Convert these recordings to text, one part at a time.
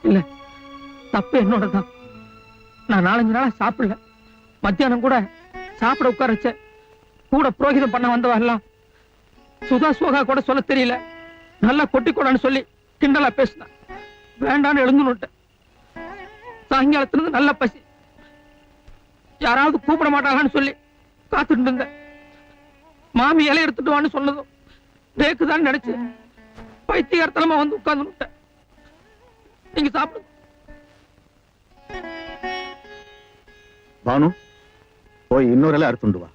இல்ல, தப்பு என்னோடதான். நான் 4-5 நாளா சாப்பிடல. மத்தியானம் கூட சாப்பிட உட்காரச்ச கூட புரோகிதம் பண்ண வந்தவெல்லாம் சுதா சோகா கூட சொல்ல தெரியல, நல்லா கொட்டிக்கொடான்னு சொல்லி கிண்டலா பேசினான். வேண்டான்னு எழுந்துனுட்டேன். சாயங்காலத்திலிருந்து நல்ல பசி. யாராவது கூப்பிட மாட்டாங்கன்னு சொல்லி காத்துட்டு இருந்தேன். மாமி இலை எடுத்துட்டு வான்னு சொன்னதும் ரேக்குதான் நினைச்சு பைத்தியகாரத்தனமா வந்து உட்கார்ந்துட்டேன். நீங்க சாப்பிடுங்க. பானு, போய் இன்னொரு இலை அறுத்துண்டு வா.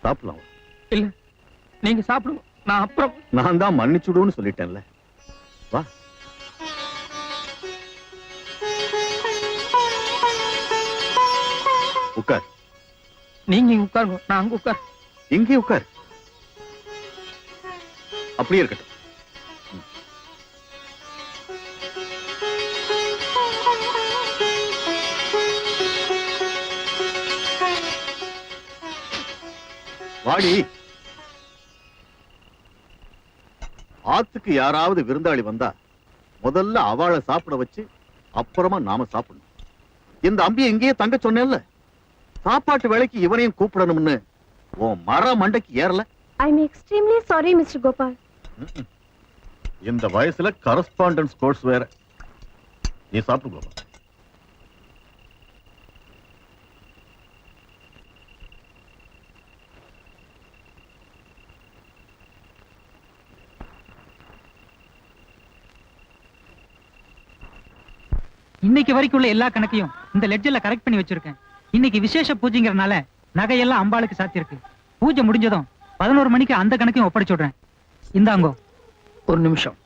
சாப்பிடலாம். இல்ல, நீங்க சாப்பிடுங்க. நான் அப்புறம். நான் தான் மன்னிச்சுடுன்னு சொல்லிட்டேன்ல. வா. உட்கார். நீங்க உட்காருங்க, நான் அங்க உட்கார். எங்கே உட்கார். அப்படியே இருக்கட்டும். வாடி. ஆத்துக்கு யாராவது விருந்தாளி வந்தா முதல்ல அவளை சாப்பிட வச்சு அப்புறமா நாம சாப்பிடணும். இந்த அம்பியை எங்கேயே தங்க சொன்னேன்ல, சாப்பாட்டு வேலைக்கு இவனையும் கூப்பிடணும்னு உன் மர மண்டைக்கு ஏறல. I am extremely sorry, Mr. Gopal. இந்த வயசுல கரஸ்பாண்டன்ஸ் கோர்ஸ் வேற. நீ சாப்பிட்டு கோபால். இன்னைக்கு வரைக்கும் உள்ள எல்லா கணக்கையும் இந்த லெட்ஜர்ல கரெக்ட் பண்ணி வச்சிருக்கேன். இன்னைக்கு விசேஷ பூஜைங்கிறனால நகையெல்லாம் அம்பாளுக்கு சாத்தியிருக்கு. பூஜை முடிஞ்சதும் 11 மணிக்கு அந்த கணக்கையும் ஒப்படைச்சு விடுறேன். இந்தாங்கோ. ஒரு நிமிஷம்.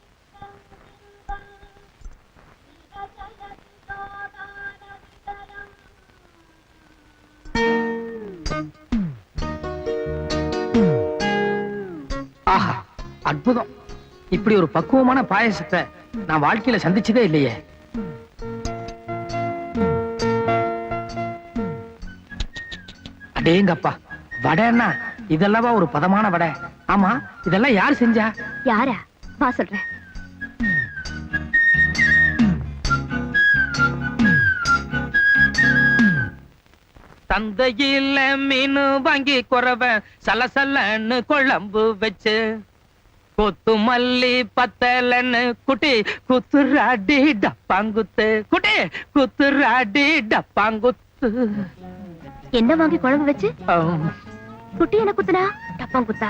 ஆஹா, அற்புதம். இப்படி ஒரு பக்குவமான பாயசத்தை நான் வாழ்க்கையில சந்திச்சதே இல்லையே. அடேங்கப்பா, வடைன்னா இதெல்லாம் ஒரு பதமான வடை. ஆமா, இதெல்லாம் யார் செஞ்சா? யாரா? வா சொல்றேன். தந்தையில மீன் வாங்கி குறவ சலசலன்னு குழம்பு வச்சு கொத்து மல்லி பத்தலன்னு குட்டி குத்துராடி டப்பாங்குத்து. குட்டி குத்துராடி டப்பாங்குத்து. என்ன வாங்கி குழம்பு வச்சு குட்டி என்ன குத்துனா? டப்பாங்குத்தா?